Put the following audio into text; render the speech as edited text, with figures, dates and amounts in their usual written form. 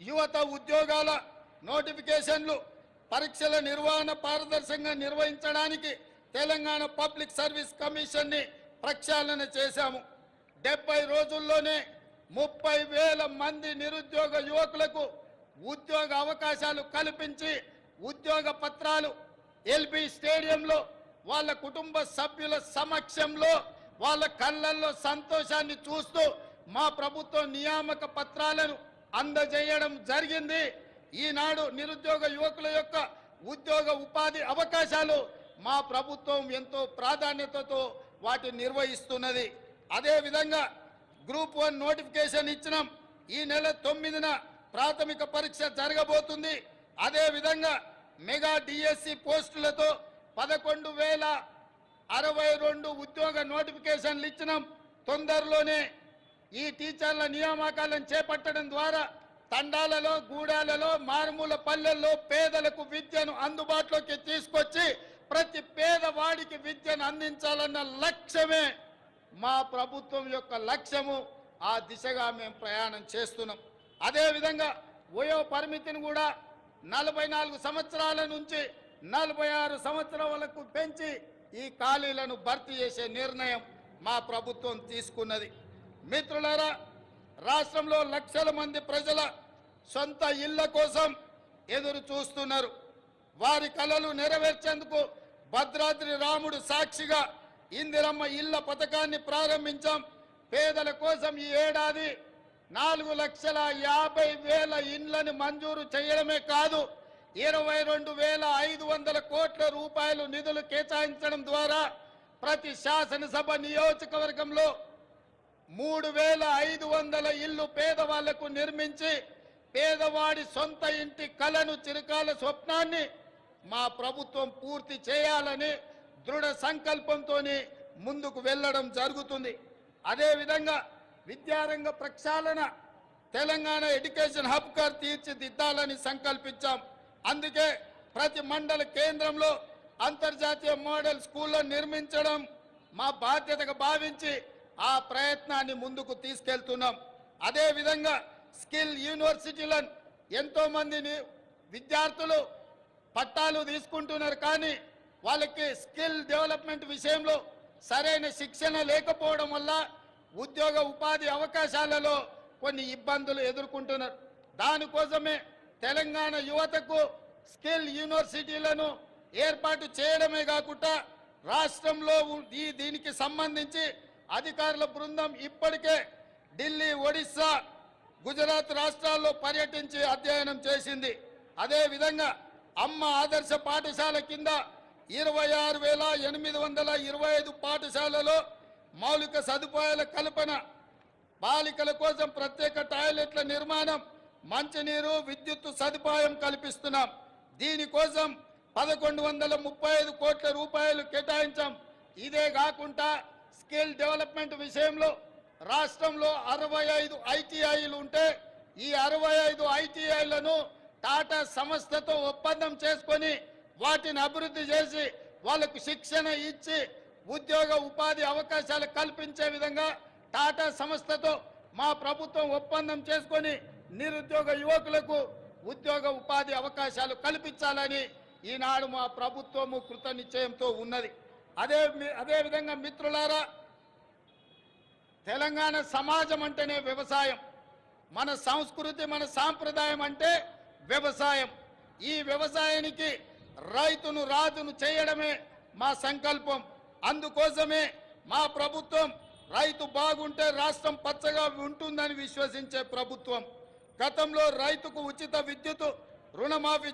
యువత ఉద్యోగాల నోటిఫికేషన్లు పరీక్షల నిర్వహణ పారదర్శకంగా నిర్వహించడానికి తెలంగాణ పబ్లిక్ సర్వీస్ కమిషన్ని ప్రక్షాళన చేశాము. 70 రోజుల్లోనే 30,000 మంది నిరుద్యోగ యువకులకు ఉద్యోగ అవకాశాలు కల్పించి ఉద్యోగ పత్రాలు ఎల్బీ స్టేడియంలో వాళ్ళ కుటుంబ సభ్యుల సమక్షంలో వాళ్ళ కళ్ళల్లో సంతోషాన్ని చూస్తూ మా ప్రభుత్వ నియామక పత్రాలను అందజేయడం జరిగింది. ఈనాడు నిరుద్యోగ యువకుల యొక్క ఉద్యోగ ఉపాధి అవకాశాలు మా ప్రభుత్వం ఎంతో ప్రాధాన్యతతో వాటిని నిర్వహిస్తున్నది. అదేవిధంగా గ్రూప్ 1 నోటిఫికేషన్ ఇచ్చినాం. ఈ నెల 9న ప్రాథమిక పరీక్ష జరగబోతుంది. అదేవిధంగా మెగా డిఎస్సి పోస్టులతో 11,062 ఉద్యోగ నోటిఫికేషన్లు ఇచ్చినాం. తొందరలోనే ఈ టీచర్ల నియామకాలను చేపట్టడం ద్వారా తండాలలో, గూడాలలో, మారుమూల పల్లెల్లో పేదలకు విద్యను అందుబాటులోకి తీసుకొచ్చి ప్రతి పేదవాడికి విద్యను అందించాలన్న లక్ష్యమే మా ప్రభుత్వం యొక్క లక్ష్యము. ఆ దిశగా మేము ప్రయాణం చేస్తున్నాం. అదేవిధంగా వయో పరిమితిని కూడా 44 సంవత్సరాల నుంచి 46 సంవత్సరాలకు పెంచి ఈ ఖాళీలను భర్తీ చేసే నిర్ణయం మా ప్రభుత్వం తీసుకున్నది. మిత్రులారా, రాష్ట్రంలో లక్షల మంది ప్రజల సొంత ఇళ్ల కోసం ఎదురు చూస్తున్నారు. వారి కలలు నెరవేర్చేందుకు భద్రాద్రి రాముడు సాక్షిగా ఇందిరమ్మ ఇళ్ల పథకాన్ని ప్రారంభించాం. పేదల కోసం ఈ ఏడాది 4,50,000 ఇండ్లను మంజూరు చేయడమే కాదు, 22,500 కోట్ల రూపాయలు నిధులు కేటాయించడం ద్వారా ప్రతి శాసనసభ నియోజకవర్గంలో 3,500 ఇళ్లు పేదవాళ్లకు నిర్మించి పేదవాడి సొంత ఇంటి కలను, చిరకాల స్వప్నాన్ని మా ప్రభుత్వం పూర్తి చేయాలని దృఢ సంకల్పంతో ముందుకు వెళ్ళడం జరుగుతుంది. అదేవిధంగా విద్యారంగ ప్రక్షాళన తెలంగాణ ఎడ్యుకేషన్ హబ్గా తీర్చిదిద్దాలని సంకల్పించాం. అందుకే ప్రతి మండల కేంద్రంలో అంతర్జాతీయ మోడల్ స్కూళ్లను నిర్మించడం మా బాధ్యతగా భావించి ఆ ప్రయత్నాన్ని ముందుకు తీసుకెళ్తున్నాం. అదేవిధంగా స్కిల్ యూనివర్సిటీలను ఎంతో మందిని విద్యార్థులు పట్టాలు తీసుకుంటున్నారు, కానీ వాళ్ళకి స్కిల్ డెవలప్మెంట్ విషయంలో సరైన శిక్షణ లేకపోవడం వల్ల ఉద్యోగ ఉపాధి అవకాశాలలో కొన్ని ఇబ్బందులు ఎదుర్కొంటున్నారు. దానికోసమే తెలంగాణ యువతకు స్కిల్ యూనివర్సిటీలను ఏర్పాటు చేయడమే కాకుండా రాష్ట్రంలో దీనికి సంబంధించి అధికారుల బృందం ఇప్పటికే ఢిల్లీ, ఒడిశా, గుజరాత్ రాష్ట్రాల్లో పర్యటించి అధ్యయనం చేసింది. అదేవిధంగా అమ్మ ఆదర్శ పాఠశాల కింద 26,825 పాఠశాలలో మౌలిక సదుపాయాల కల్పన, బాలికల కోసం ప్రత్యేక టాయిలెట్ల నిర్మాణం, మంచినీరు, విద్యుత్ సదుపాయం కల్పిస్తున్నాం. దీనికోసం 1,135 కోట్ల రూపాయలు కేటాయించాం. ఇదే కాకుండా స్కిల్ డెవలప్మెంట్ విషయంలో రాష్ట్రంలో 65 ఐటీఐలు ఉంటే ఈ 65 ఐటీఐలను టాటా సంస్థతో ఒప్పందం చేసుకొని వాటిని అభివృద్ధి చేసి వాళ్లకు శిక్షణ ఇచ్చి ఉద్యోగ ఉపాధి అవకాశాలు కల్పించే విధంగా టాటా సంస్థతో మా ప్రభుత్వం ఒప్పందం చేసుకొని నిరుద్యోగ యువకులకు ఉద్యోగ ఉపాధి అవకాశాలు కల్పించాలని ఈనాడు మా ప్రభుత్వము కృత నిశ్చయంతో ఉన్నది. అదేవిధంగా మిత్రులారా, తెలంగాణ సమాజం అంటేనే వ్యవసాయం. మన సంస్కృతి, మన సాంప్రదాయం అంటే వ్యవసాయం. ఈ వ్యవసాయానికి రైతును రాజును చేయడమే మా సంకల్పం. అందుకోసమే మా ప్రభుత్వం రైతు బాగుంటే రాష్ట్రం పచ్చగా ఉంటుందని విశ్వసించే ప్రభుత్వం. గతంలో రైతుకు ఉచిత విద్యుత్ రుణమాఫీ